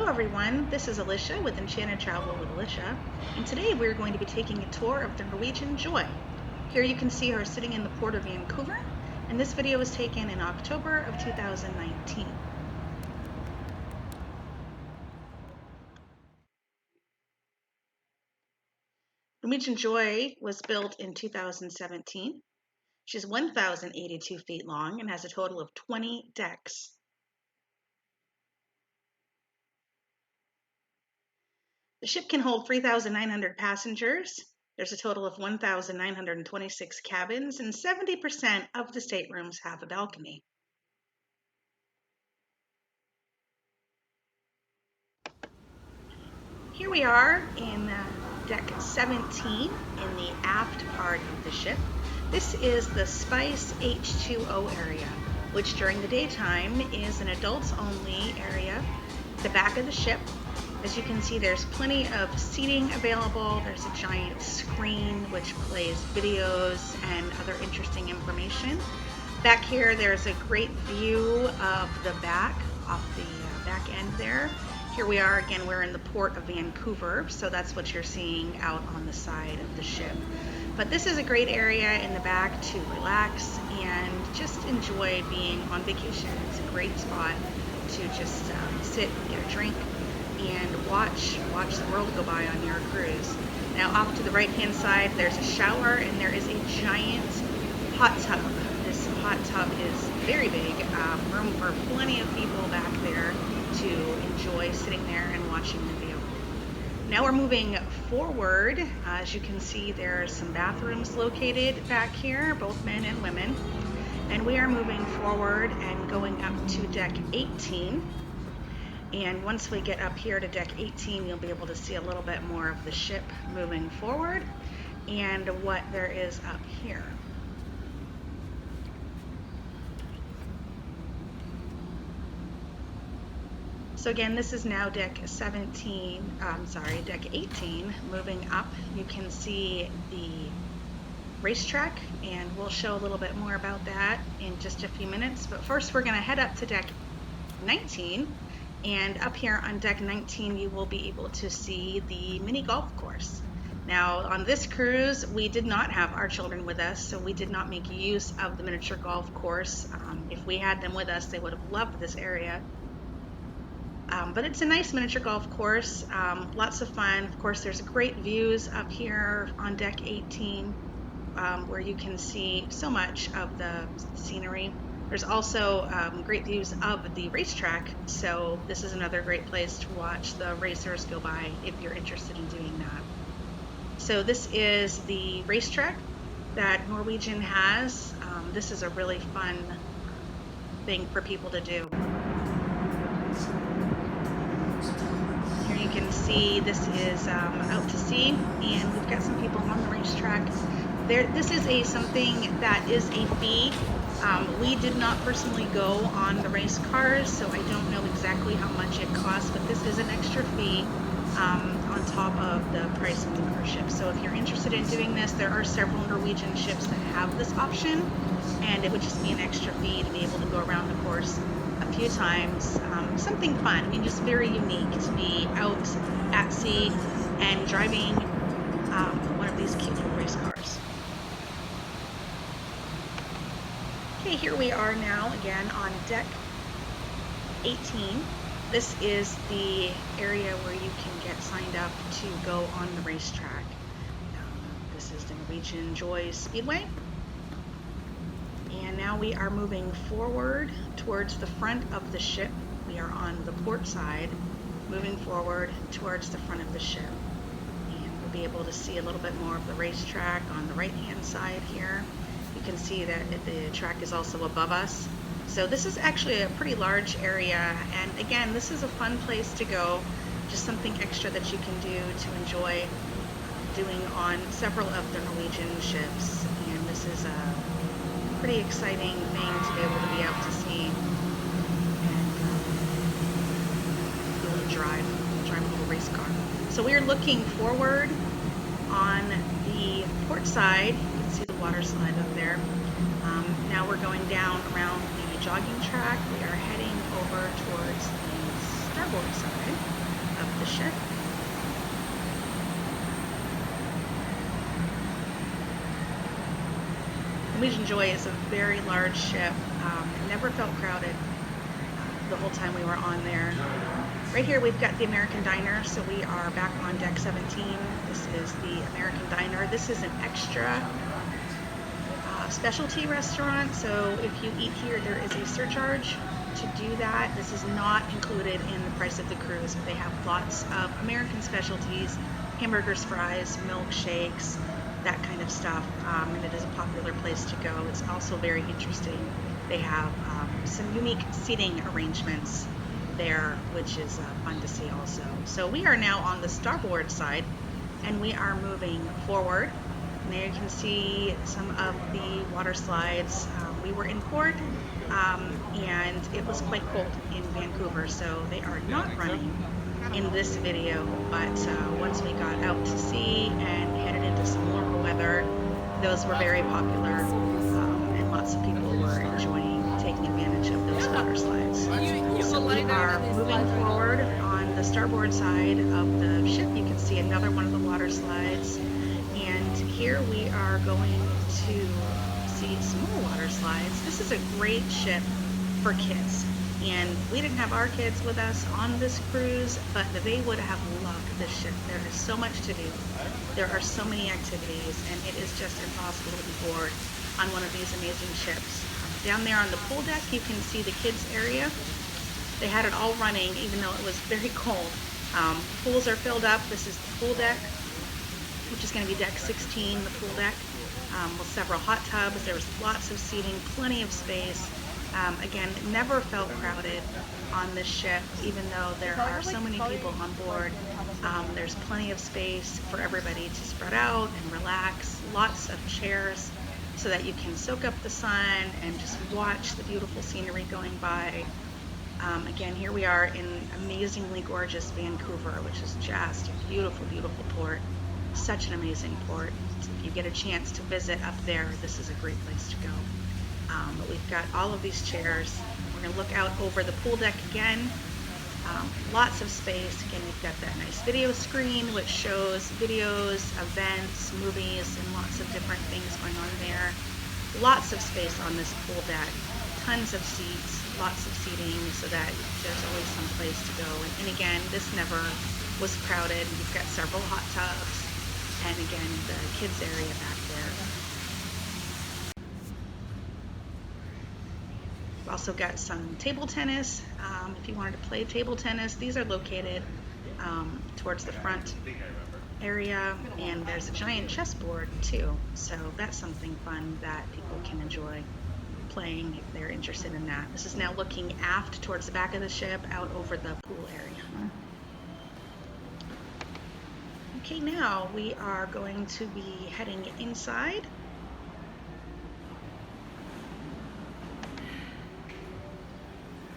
everyone, this is Alisha with Enchanted Travel with Alisha, and today we're going to be taking a tour of the Norwegian Joy. Here you can see her sitting in the port of Vancouver, and this video was taken in October of 2019. Norwegian Joy was built in 2017. She's 1,082 feet long and has a total of 20 decks. The ship can hold 3,900 passengers. There's a total of 1,926 cabins, and 70% of the staterooms have a balcony. Here we are in deck 17 in the aft part of the ship. This is the Spice H2O area, which during the daytime is an adults-only area. The back of the ship, as you can see, there's plenty of seating available. There's a giant screen which plays videos and other interesting information. Back here, there's a great view of the back, off the back end there. Here we are again, we're in the port of Vancouver, so that's what you're seeing out on the side of the ship. But this is a great area in the back to relax and just enjoy being on vacation. It's a great spot to just sit, get a drink, and watch the world go by on your cruise. Now off to the right hand side there's a shower and there is a giant hot tub. This hot tub is very big, room for plenty of people back there to enjoy sitting there and watching the view. Now we're moving forward. As you can see, there are some bathrooms located back here, both men and women. And we are moving forward and going up to deck 18. And once we get up here to deck 18, you'll be able to see a little bit more of the ship moving forward and what there is up here. So again, this is now deck 18. Moving up, you can see the racetrack, and we'll show a little bit more about that in just a few minutes. But first, we're going to head up to deck 19. And up here on deck 19, you will be able to see the mini golf course. Now, on this cruise, we did not have our children with us, so we did not make use of the miniature golf course. If we had them with us, they would have loved this area. But it's a nice miniature golf course, lots of fun. Of course, there's great views up here on deck 18, where you can see so much of the scenery. There's also great views of the racetrack, so this is another great place to watch the racers go by if you're interested in doing that. So this is the racetrack that Norwegian has. This is a really fun thing for people to do. Here you can see this is out to sea, and we've got some people on the racetrack. This is something that is a fee. We did not personally go on the race cars, so I don't know exactly how much it costs, but this is an extra fee on top of the price of the cruise ship. So if you're interested in doing this, there are several Norwegian ships that have this option, and it would just be an extra fee to be able to go around the course a few times. Something fun, I mean, just very unique to be out at sea and driving one of these cute little race cars. Okay, here we are now again on deck 18. This is the area where you can get signed up to go on the racetrack. This is the Norwegian Joy Speedway. And now we are moving forward towards the front of the ship. We are on the port side, moving forward towards the front of the ship. And we'll be able to see a little bit more of the racetrack on the right-hand side here. You can see that the track is also above us. So this is actually a pretty large area, and again, this is a fun place to go, just something extra that you can do to enjoy doing on several of the Norwegian ships. And this is a pretty exciting thing to be able to be out to sea and be able to drive a little race car. So we are looking forward on the port side. You can see the water slide up there. Now we're going down around the jogging track. We are heading over towards the starboard side of the ship. Norwegian Joy is a very large ship. It never felt crowded the whole time we were on there. Right here we've got the American Diner, so we are back on deck 17. This is the American Diner. This is an extra specialty restaurant, so if you eat here there is a surcharge to do that. This is not included in the price of the cruise. They have lots of American specialties, hamburgers, fries, milkshakes, that kind of stuff, and it is a popular place to go. It's also very interesting. They have some unique seating arrangements there, which is fun to see also. So we are now on the starboard side and we are moving forward. And there you can see some of the water slides. We were in port and it was quite cold in Vancouver, so they are not running in this video, but once we got out to sea and headed into some warmer weather, those were very popular, and lots of people were enjoying taking advantage of those water slides. So we are moving forward on the starboard side of the ship. You can see another one of the water slides, and here we are going to see some more water slides. This is a great ship for kids. And we didn't have our kids with us on this cruise, but they would have loved this ship. There is so much to do. There are so many activities, and it is just impossible to be bored on one of these amazing ships. Down there on the pool deck, you can see the kids area. They had it all running, even though it was very cold. Pools are filled up. This is the pool deck, which is going to be deck 16, the pool deck, with several hot tubs. There was lots of seating, plenty of space. Again, it never felt crowded on this ship, even though there are so many people on board. There's plenty of space for everybody to spread out and relax, lots of chairs so that you can soak up the sun and just watch the beautiful scenery going by. Again, here we are in amazingly gorgeous Vancouver, which is just a beautiful, beautiful port. Such an amazing port. If you get a chance to visit up there, this is a great place to go. But we've got all of these chairs. We're going to look out over the pool deck again. Lots of space. Again, we've got that nice video screen which shows videos, events, movies, and lots of different things going on there. Lots of space on this pool deck. Tons of seats, lots of seating, so that there's always some place to go. And again, this never was crowded. We've got several hot tubs, and again, the kids area back there. We've also got some table tennis. If you wanted to play table tennis, these are located towards the front area, and there's a giant chessboard too, so that's something fun that people can enjoy playing if they're interested in that. This is now looking aft towards the back of the ship, out over the pool area. Okay, now we are going to be heading inside.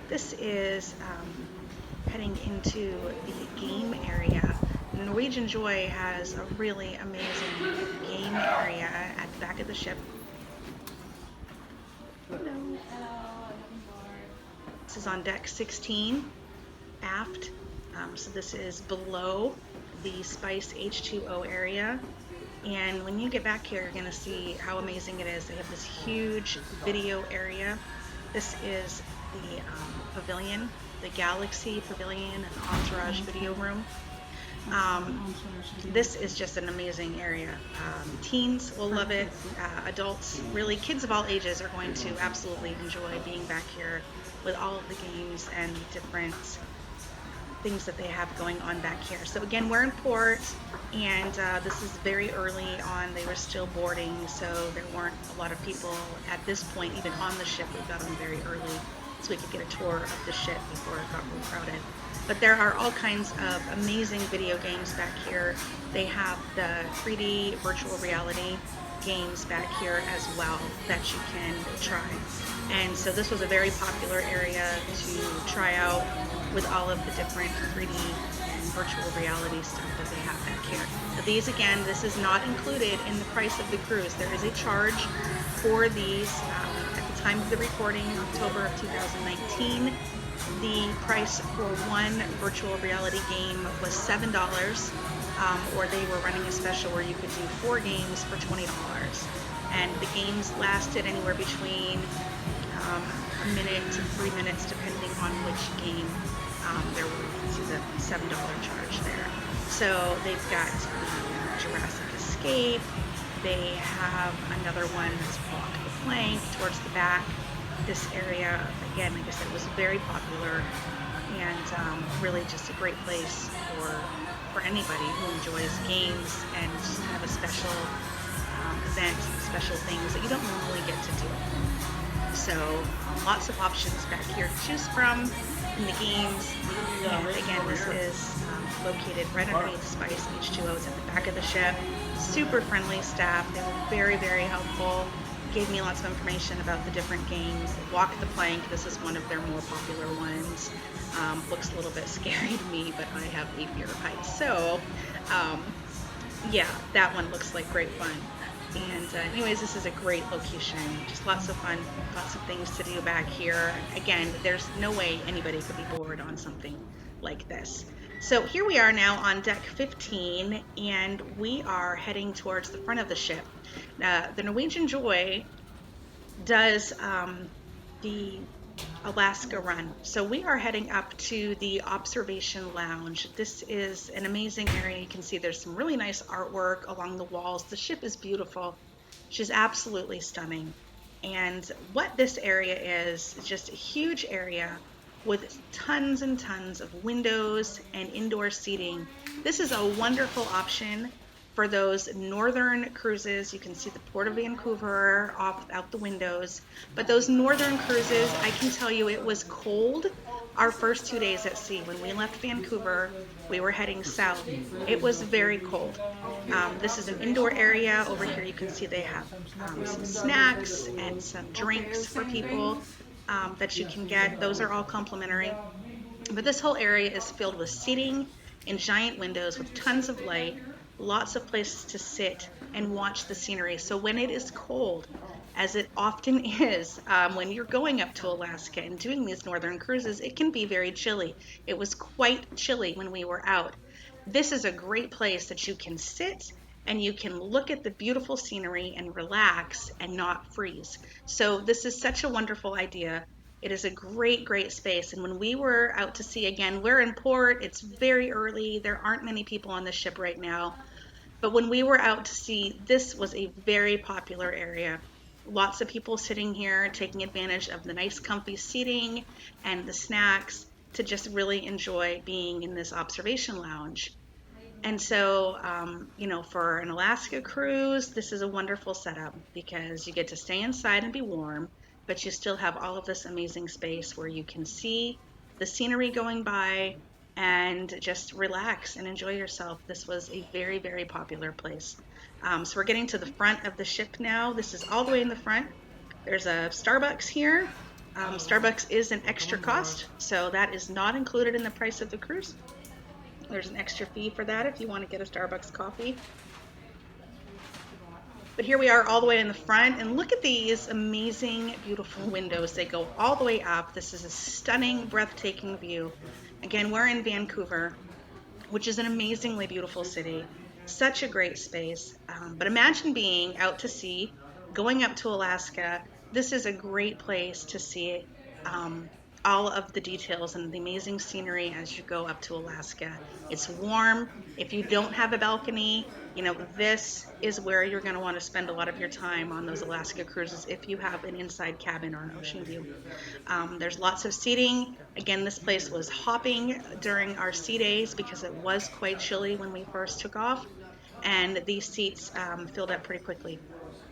This is heading into the game area. Norwegian Joy has a really amazing game area at the back of the ship. Hello. This is on deck 16, aft. So this is below the Spice H2O area. And when you get back here, you're going to see how amazing it is. They have this huge video area. This is the pavilion, the Galaxy Pavilion and Entourage video room. This is just an amazing area. Teens will love it. Adults, really, kids of all ages are going to absolutely enjoy being back here with all of the games and different things that they have going on back here. So again, we're in port, and this is very early on. They were still boarding, so there weren't a lot of people at this point, even on the ship. We got on very early so we could get a tour of the ship before it got really crowded. But there are all kinds of amazing video games back here. They have the 3D virtual reality games back here as well that you can try. And so this was a very popular area to try out with all of the different 3D and virtual reality stuff that they have back here. Now these, again, this is not included in the price of the cruise. There is a charge for these. At the time of the recording, October of 2019, The price for one virtual reality game was $7, or they were running a special where you could do 4 games for $20. And the games lasted anywhere between a minute to 3 minutes, depending on which game there were. You can see the $7 charge there. So they've got Jurassic Escape. They have another one that's Walk the Plank towards the back. This area, again, like I said, was very popular and really just a great place for anybody who enjoys games and just have a special event, special things that you don't normally get to do. So lots of options back here to choose from in the games. And again, this is located right underneath Spice H2O. It's at the back of the ship. Super friendly staff. They were very, very helpful. Gave me lots of information about the different games. Walk the Plank, this is one of their more popular ones. Looks a little bit scary to me, but I have a fear of heights. So yeah, that one looks like great fun. And anyways, this is a great location. Just lots of fun, lots of things to do back here. Again, there's no way anybody could be bored on something like this. So here we are now on deck 15, and we are heading towards the front of the ship. The Norwegian Joy does the Alaska run. So we are heading up to the observation lounge. This is an amazing area. You can see there's some really nice artwork along the walls. The ship is beautiful. She's absolutely stunning. And what this area is just a huge area with tons and tons of windows and indoor seating. This is a wonderful option for those northern cruises. You can see the Port of Vancouver out the windows, but those northern cruises, I can tell you it was cold our first 2 days at sea. When we left Vancouver, we were heading south. It was very cold. This is an indoor area. Over here you can see they have some snacks and some drinks for people that you can get. Those are all complimentary. But this whole area is filled with seating and giant windows with tons of light, lots of places to sit and watch the scenery. So when it is cold, as it often is, when you're going up to Alaska and doing these northern cruises, it can be very chilly. It was quite chilly when we were out. This is a great place that you can sit and you can look at the beautiful scenery and relax and not freeze. So this is such a wonderful idea. It is a great, great space. And when we were out to sea again, we're in port. It's very early. There aren't many people on the ship right now. But when we were out to sea, this was a very popular area. Lots of people sitting here taking advantage of the nice comfy seating and the snacks to just really enjoy being in this observation lounge. And so, for an Alaska cruise, this is a wonderful setup because you get to stay inside and be warm, but you still have all of this amazing space where you can see the scenery going by and just relax and enjoy yourself. This was a very, very popular place. So we're getting to the front of the ship now. This is all the way in the front. There's a Starbucks here. Starbucks is an extra cost, so that is not included in the price of the cruise. There's an extra fee for that if you want to get a Starbucks coffee. But here we are all the way in the front, and look at these amazing, beautiful windows. They go all the way up. This is a stunning, breathtaking view. Again, we're in Vancouver, which is an amazingly beautiful city. Such a great space. But imagine being out to sea, going up to Alaska. This is a great place to see all of the details and the amazing scenery as you go up to Alaska. It's warm. If you don't have a balcony, this is where you're going to want to spend a lot of your time on those Alaska cruises if you have an inside cabin or an ocean view. There's lots of seating. Again, this place was hopping during our sea days because it was quite chilly when we first took off, and these seats filled up pretty quickly.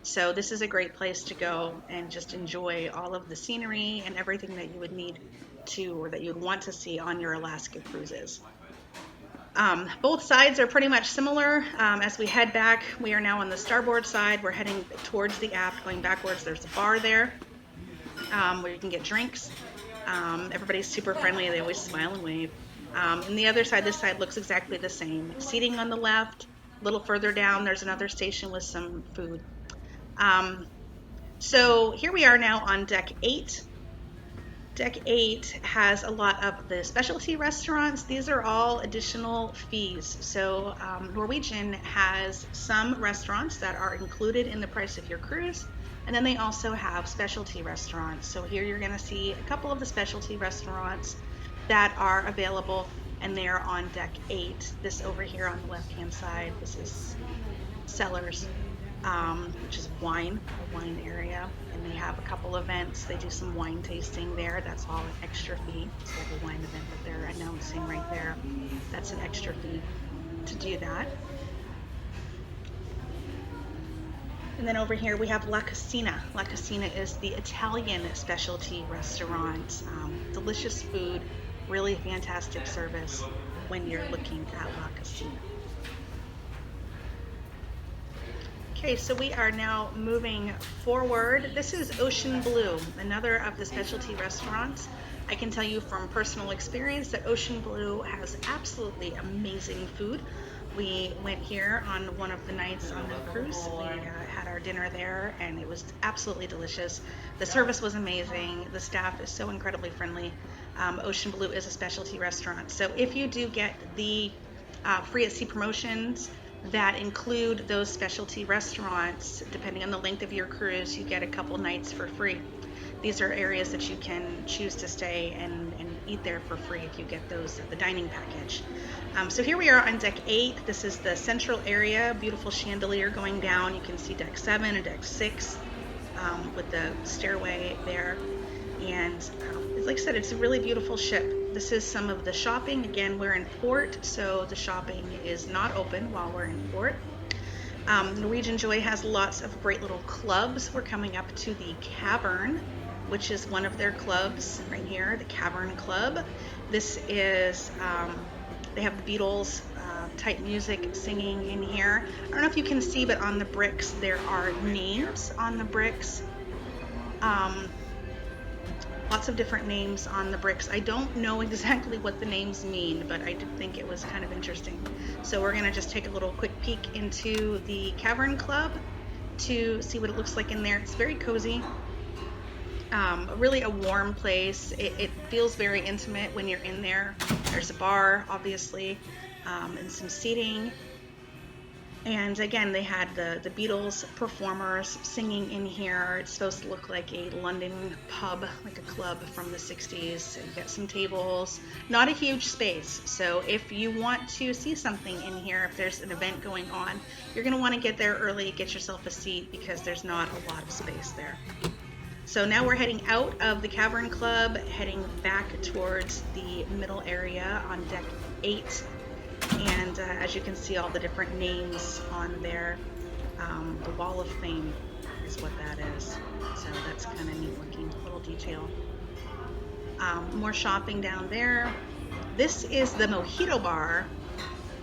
So this is a great place to go and just enjoy all of the scenery and everything that you would need to, or that you would want to see on your Alaska cruises. Both sides are pretty much similar. As we head back, we are now on the starboard side. We're heading towards the aft, going backwards. There's a bar there where you can get drinks. Everybody's super friendly. They always smile and wave. And the other side, this side looks exactly the same. Seating on the left. A little further down, there's another station with some food. So here we are now on deck 8. Deck 8 has a lot of the specialty restaurants. These are all additional fees. So Norwegian has some restaurants that are included in the price of your cruise, and then they also have specialty restaurants. So here you're going to see a couple of the specialty restaurants that are available, and they're on Deck 8. This over here on the left-hand side, this is Cellars, which is a wine area, and they have a couple events. They do some wine tasting there. That's all an extra fee. So the wine event that they're announcing right there, that's an extra fee to do that. And then over here we have La Cucina. La Cucina is the Italian specialty restaurant. Delicious food, really fantastic service when you're looking at La Cucina. Okay, so we are now moving forward. This is Ocean Blue, another of the specialty restaurants. I can tell you from personal experience that Ocean Blue has absolutely amazing food. We went here on one of the nights on the cruise. We had our dinner there, and it was absolutely delicious. The service was amazing. The staff is so incredibly friendly. Ocean Blue is a specialty restaurant. So if you do get the free at sea promotions that include those specialty restaurants, depending on the length of your cruise, you get a couple nights for free. These are areas that you can choose to stay and eat there for free if you get the dining package. So here we are on Deck 8. This is the central area, beautiful chandelier going down. You can see Deck 7 and Deck 6 with the stairway there. And like I said, it's a really beautiful ship. This is some of the shopping. Again, we're in port, so the shopping is not open while we're in port. Norwegian Joy has lots of great little clubs. We're coming up to the Cavern, which is one of their clubs right here, the Cavern Club. This is, they have the Beatles type music singing in here. I don't know if you can see, but on the bricks there are names on the bricks. Lots of different names on the bricks. I don't know exactly what the names mean, but I did think it was kind of interesting. So we're gonna just take a little quick peek into the Cavern Club to see what it looks like in there. It's very cozy, really a warm place. It feels very intimate when you're in there. There's a bar, obviously, and some seating. And again, they had the Beatles performers singing in here. It's supposed to look like a London pub, like a club from the 60s. You got some tables, not a huge space. So if you want to see something in here, if there's an event going on, you're gonna wanna get there early, get yourself a seat because there's not a lot of space there. So now we're heading out of the Cavern Club, heading back towards the middle area on Deck 8. And as you can see, all the different names on there. The Wall of Fame is what that is. So that's kind of neat looking, little detail. More shopping down there. This is the Mojito Bar,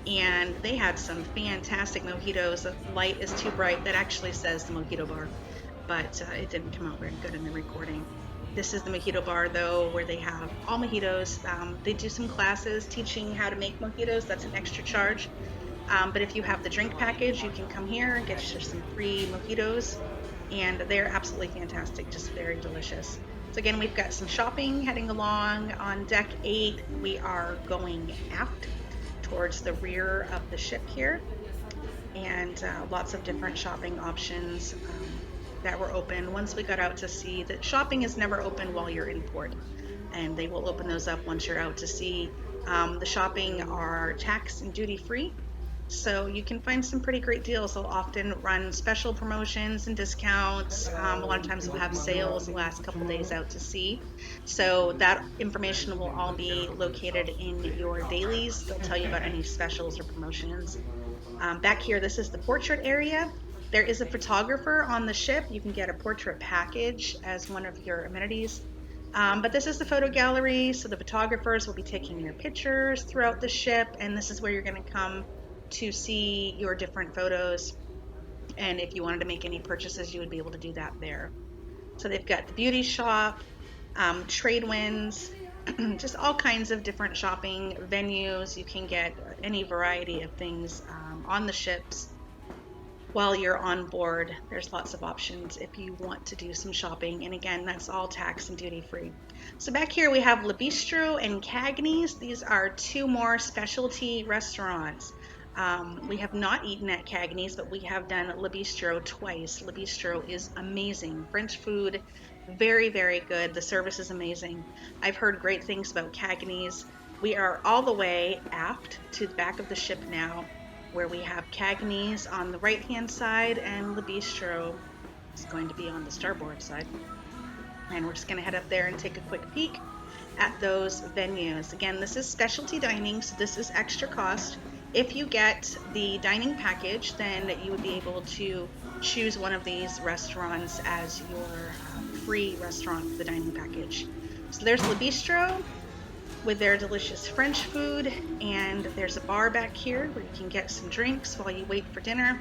and they had some fantastic mojitos. The light is too bright. That actually says the Mojito Bar, but it didn't come out very good in the recording. This is the Mojito Bar, though, where they have all mojitos. They do some classes teaching how to make mojitos. That's an extra charge. But if you have the drink package, you can come here and get some free mojitos. And they're absolutely fantastic, just very delicious. So again, we've got some shopping heading along on Deck 8. We are going aft towards the rear of the ship here. And lots of different shopping options that were open. Once we got out to sea, that shopping is never open while you're in port, and they will open those up once you're out to sea. The shopping are tax and duty free, so you can find some pretty great deals. They'll often run special promotions and discounts. A lot of times they'll have sales the last couple days out to sea, so that information will all be located in your dailies. They'll tell you about any specials or promotions. Back here, this is the portrait area. There is a photographer on the ship. You can get a portrait package as one of your amenities. But this is the photo gallery, so the photographers will be taking your pictures throughout the ship, and this is where you're going to come to see your different photos. And if you wanted to make any purchases, you would be able to do that there. So they've got the beauty shop, trade winds, just all kinds of different shopping venues. You can get any variety of things on the ships. while you're on board. There's lots of options if you want to do some shopping. And again, that's all tax and duty free. So back here we have Le Bistro and Cagney's. These are two more specialty restaurants. We have not eaten at Cagney's, but we have done Le Bistro twice. Le Bistro is amazing. French food, very, very good. The service is amazing. I've heard great things about Cagney's. We are all the way aft to the back of the ship now, where we have Cagney's on the right-hand side and Le Bistro is going to be on the starboard side. And we're just going to head up there and take a quick peek at those venues. Again, this is specialty dining, so this is extra cost. If you get the dining package, then you would be able to choose one of these restaurants as your free restaurant for the dining package. So there's Le Bistro with their delicious French food, and there's a bar back here where you can get some drinks while you wait for dinner.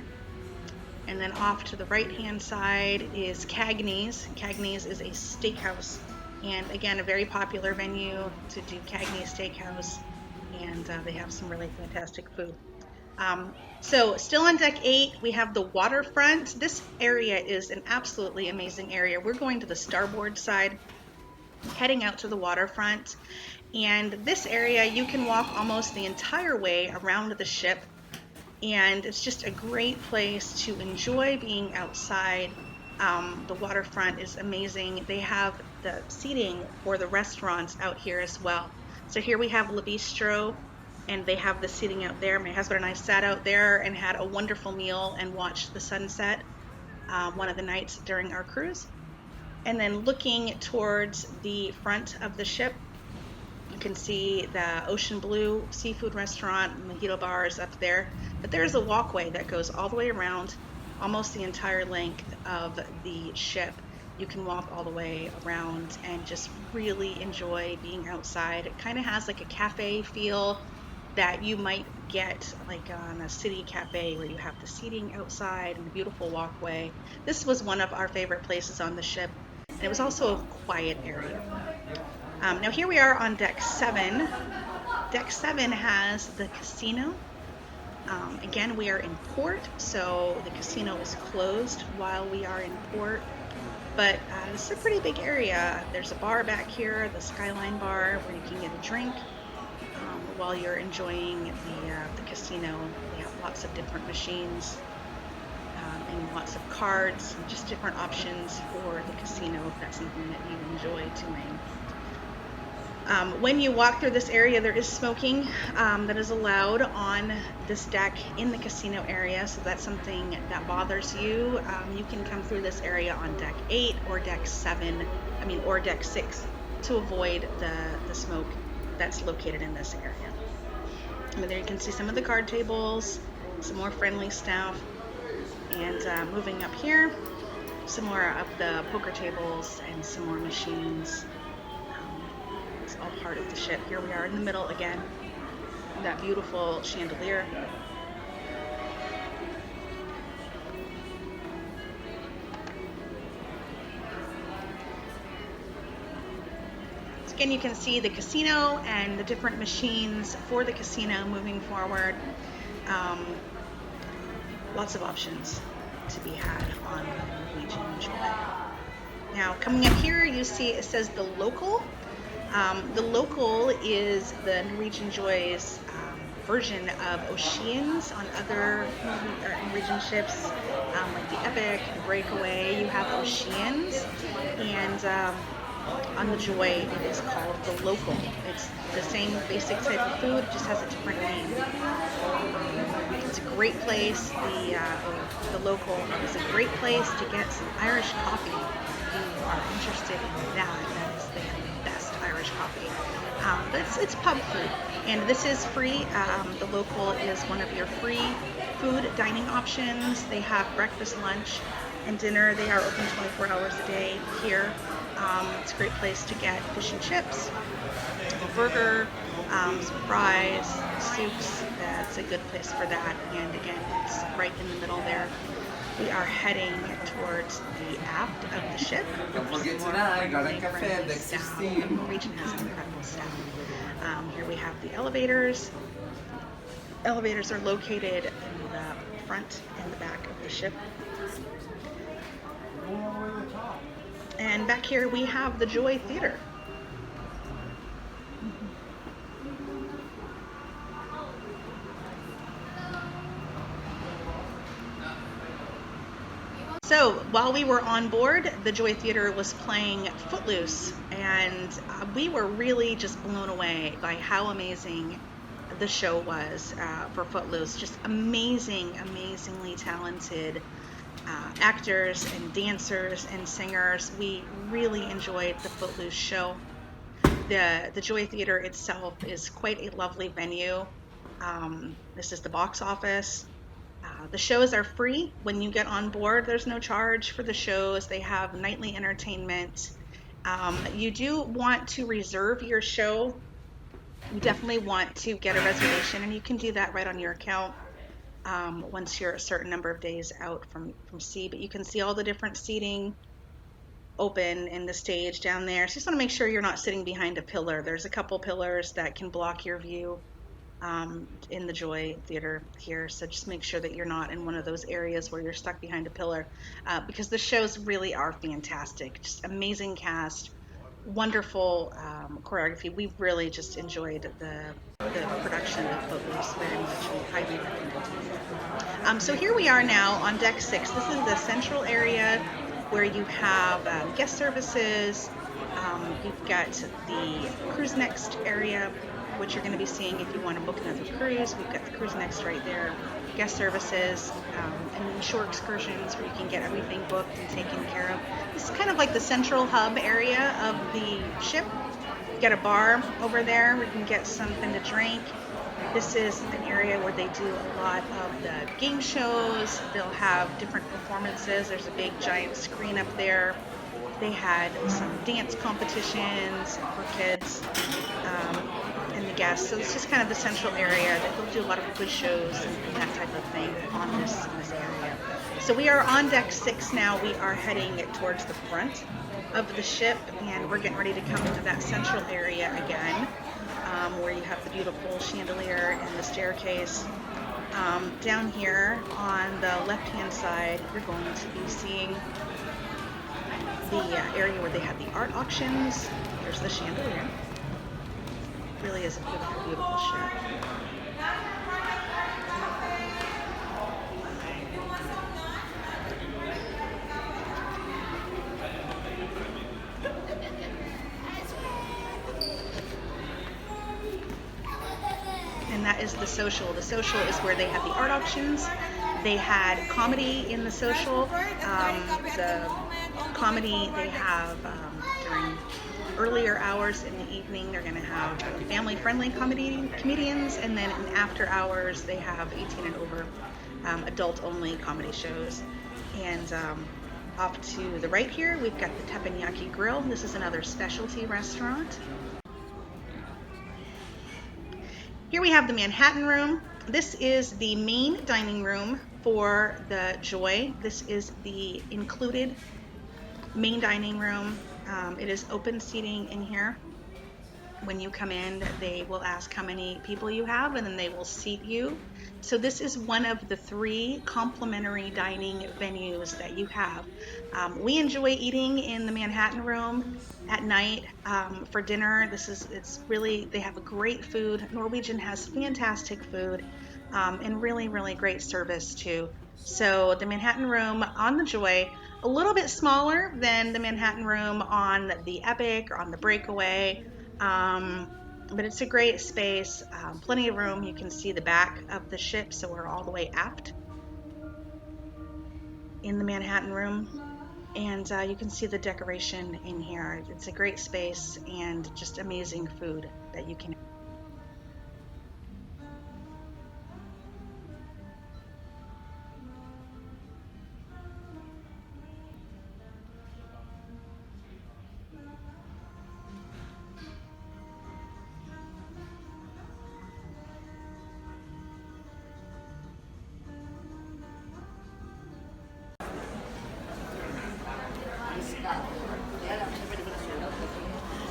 And then off to the right-hand side is Cagney's. Cagney's is a steakhouse, and again, a very popular venue to do Cagney's Steakhouse, and they have some really fantastic food. So still on deck 8, we have the waterfront. This area is an absolutely amazing area. We're going to the starboard side, heading out to the waterfront. And this area, you can walk almost the entire way around the ship. And it's just a great place to enjoy being outside. The waterfront is amazing. They have the seating for the restaurants out here as well. So here we have Le Bistro, and they have the seating out there. My husband and I sat out there and had a wonderful meal and watched the sunset one of the nights during our cruise. And then looking towards the front of the ship, you can see the Ocean Blue seafood restaurant, mojito bars up there. But there's a walkway that goes all the way around, almost the entire length of the ship. You can walk all the way around and just really enjoy being outside. It kind of has like a cafe feel that you might get like on a city cafe where you have the seating outside and a beautiful walkway. This was one of our favorite places on the ship, and it was also a quiet area. Now here we are on deck 7. Deck 7 has the casino. Again, we are in port, so the casino is closed while we are in port. But this is a pretty big area. There's a bar back here, the Skyline Bar, where you can get a drink while you're enjoying the casino. They have lots of different machines and lots of cards, and just different options for the casino if that's something that you enjoy doing. When you walk through this area, there is smoking that is allowed on this deck in the casino area, so that's something that bothers you. You can come through this area on deck 8 or deck 6 to avoid the smoke that's located in this area. And there you can see some of the card tables, some more friendly staff, and moving up here, some more of the poker tables and some more machines. It's all part of the ship. Here we are in the middle again, that beautiful chandelier. So again, you can see the casino and the different machines for the casino moving forward. Lots of options to be had on Norwegian Joy. Now, coming up here, you see it says the local. The local is the Norwegian Joy's version of Oceans on other Norwegian ships, like the Epic, the Breakaway. You have Oceans, and on the Joy it is called the local. It's the same basic type of food, it just has a different name. It's a great place. The local is a great place to get some Irish coffee. If you are interested in that is the best Irish coffee. But it's pub food, and this is free. The local is one of your free food dining options. They have breakfast, lunch, and dinner. They are open 24 hours a day here. It's a great place to get fish and chips, a burger, some fries, soups. That's a good place for that. And again, it's right in the middle there. We are heading towards the aft of the ship. Norwegian has an incredible staff. Here we have the elevators. elevators are located in the front and the back of the ship. And back here we have the Joy Theater. So while we were on board, the Joy Theater was playing Footloose, and we were really just blown away by how amazing the show was for Footloose. Just amazingly talented actors and dancers and singers. We really enjoyed the Footloose show. The Joy Theater itself is quite a lovely venue. This is the box office. The shows are free when you get on board. There's no charge for the shows. They have nightly entertainment. You do want to reserve your show. You definitely want to get a reservation, and you can do that right on your account once you're a certain number of days out from sea. But you can see all the different seating open in the stage down there. So just want to make sure you're not sitting behind a pillar. There's a couple pillars that can block your view in the Joy Theater here. So just make sure that you're not in one of those areas where you're stuck behind a pillar because the shows really are fantastic. Just amazing cast, wonderful choreography. We really just enjoyed the production of Footloose very much. We highly recommend it. So here we are now on deck 6. This is the central area where you have guest services. You've got the cruise next area, which you're going to be seeing if you want to book another cruise. We've got the cruise next right there, guest services, and shore excursions where you can get everything booked and taken care of. This is kind of like the central hub area of the ship. You've got a bar over there where you can get something to drink. This is an area where they do a lot of the game shows. They'll have different performances. There's a big giant screen up there. They had some dance competitions for kids and the guests. So it's just kind of the central area that they'll do a lot of quiz shows and that type of thing on this area. So we are on deck 6 now. We are heading towards the front of the ship, and we're getting ready to come into that central area again, where you have the beautiful chandelier and the staircase. Down here on the left-hand side, you're going to be seeing the area where they have the art auctions. There's the chandelier. Really is a beautiful ship. And that is the social. The social is where they have the art auctions. They had comedy in the social. The comedy they have during earlier hours in the evening, they're going to have family-friendly comedians, and then in after hours they have 18 and over adult-only comedy shows. And off to the right here, we've got the Teppanyaki Grill. This is another specialty restaurant. Here we have the Manhattan Room. This is the main dining room for the Joy. This is the included main dining room. It is open seating in here. When you come in, they will ask how many people you have, and then they will seat you. So this is one of the 3 complimentary dining venues that you have. We enjoy eating in the Manhattan Room at night for dinner. It's really, they have a great food. Norwegian has fantastic food and really great service too. So the Manhattan Room on the Joy, a little bit smaller than the Manhattan Room on the Epic or on the Breakaway. But it's a great space, plenty of room. You can see the back of the ship, so we're all the way aft in the Manhattan Room, and you can see the decoration in here. It's a great space and just amazing food that you can.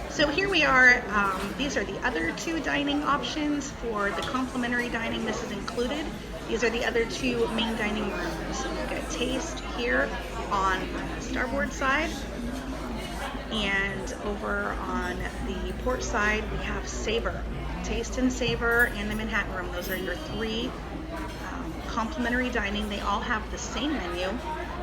So So here we are. These are the other two dining options for the complimentary dining. This is included. These are the other two main dining rooms. So we've got Taste here on the starboard side, and over on the port side we have Savor. Taste and Savor and the Manhattan room. Those are your three complimentary dining. They all have the same menu,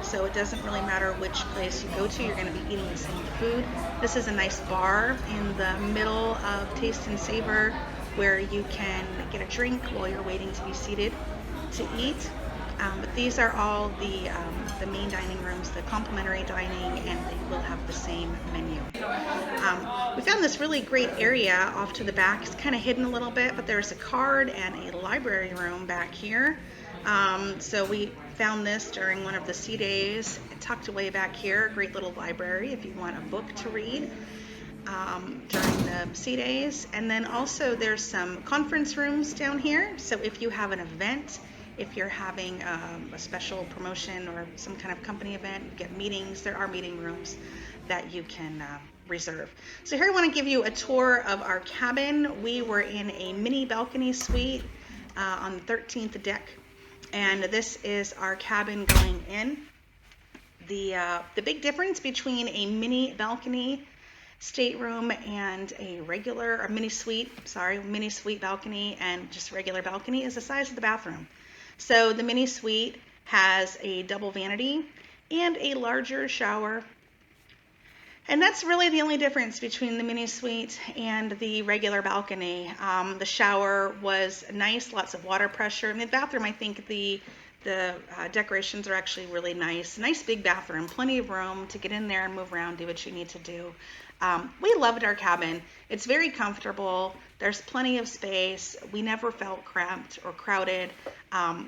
so it doesn't really matter which place you go to, you're going to be eating the same food. This is a nice bar in the middle of Taste and Savor where you can get a drink while you're waiting to be seated to eat. But these are all the main dining rooms, the complimentary dining, and they will have the same menu. We found this really great area off to the back. It's kind of hidden a little bit, but there's a card and a library room back here. So we found this during one of the sea days, tucked away back here. A great little library if you want a book to read during the sea days. And then also there's some conference rooms down here. So if you have an event, if you're having a special promotion or some kind of company event, you get meetings, there are meeting rooms that you can reserve. So here I want to give you a tour of our cabin. We were in a mini balcony suite on the 13th deck, and this is our cabin going in. The big difference between a mini balcony stateroom and a mini suite balcony and just regular balcony is the size of the bathroom. So the mini suite has a double vanity and a larger shower. And that's really the only difference between the mini suite and the regular balcony. The shower was nice, lots of water pressure. In the bathroom, I think the decorations are actually really nice. Nice big bathroom, plenty of room to get in there and move around, do what you need to do. We loved our cabin. It's very comfortable. There's plenty of space. We never felt cramped or crowded.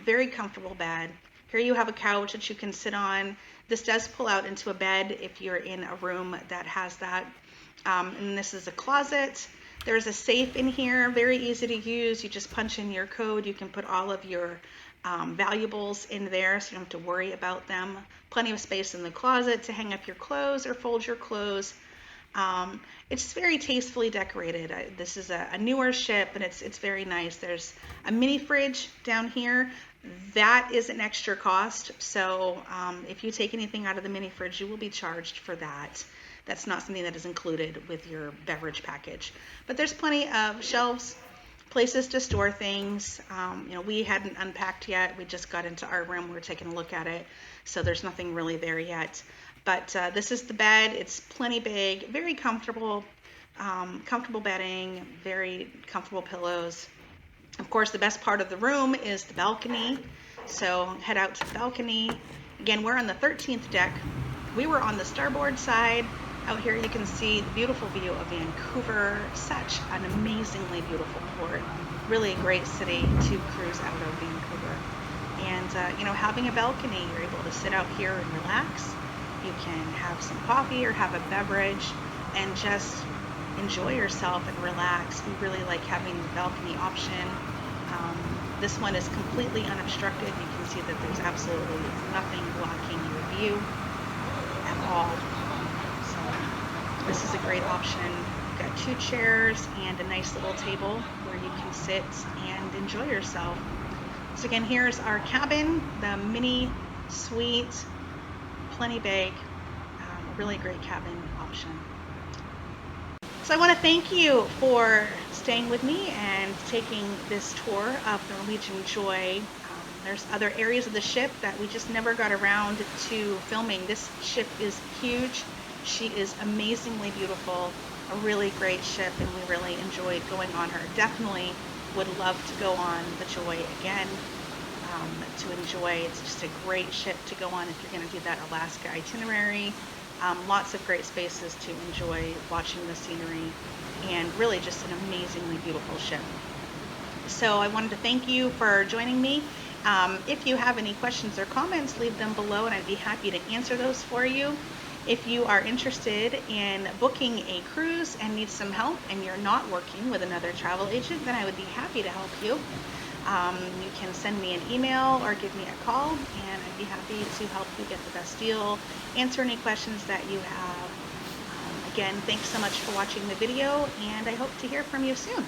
Very comfortable bed. Here you have a couch that you can sit on. This does pull out into a bed if you're in a room that has that. And this is a closet. There's a safe in here, very easy to use. You just punch in your code. You can put all of your valuables in there so you don't have to worry about them. Plenty of space in the closet to hang up your clothes or fold your clothes. It's very tastefully decorated. This is a newer ship, and it's very nice. There's a mini fridge down here. That is an extra cost, so if you take anything out of the mini fridge, you will be charged for that. That's not something that is included with your beverage package. But there's plenty of shelves, places to store things. We hadn't unpacked yet. We just got into our room. We were taking a look at it, so there's nothing really there yet. But this is the bed. It's plenty big, very comfortable, comfortable bedding, very comfortable pillows. Of course, the best part of the room is the balcony. So head out to the balcony. Again, we're on the 13th deck. We were on the starboard side. Out here you can see the beautiful view of Vancouver. Such an amazingly beautiful port. Really a great city to cruise out of Vancouver. And having a balcony, you're able to sit out here and relax. You can have some coffee or have a beverage and just enjoy yourself and relax. We really like having the balcony option. This one is completely unobstructed. You can see that there's absolutely nothing blocking your view at all. So this is a great option. You've got 2 chairs and a nice little table where you can sit and enjoy yourself. So again, here's our cabin, the mini suite, plenty big, a really great cabin option. So I want to thank you for staying with me and taking this tour of the Norwegian Joy. There's other areas of the ship that we just never got around to filming. This ship is huge. She is amazingly beautiful, a really great ship, and we really enjoyed going on her. Definitely would love to go on the Joy again to enjoy. It's just a great ship to go on if you're going to do that Alaska itinerary. Lots of great spaces to enjoy watching the scenery, and really just an amazingly beautiful ship. So I wanted to thank you for joining me. If you have any questions or comments, leave them below and I'd be happy to answer those for you. If you are interested in booking a cruise and need some help and you're not working with another travel agent, then I would be happy to help you. You can send me an email or give me a call, and I'd be happy to help you get the best deal, answer any questions that you have. Again, thanks so much for watching the video, and I hope to hear from you soon.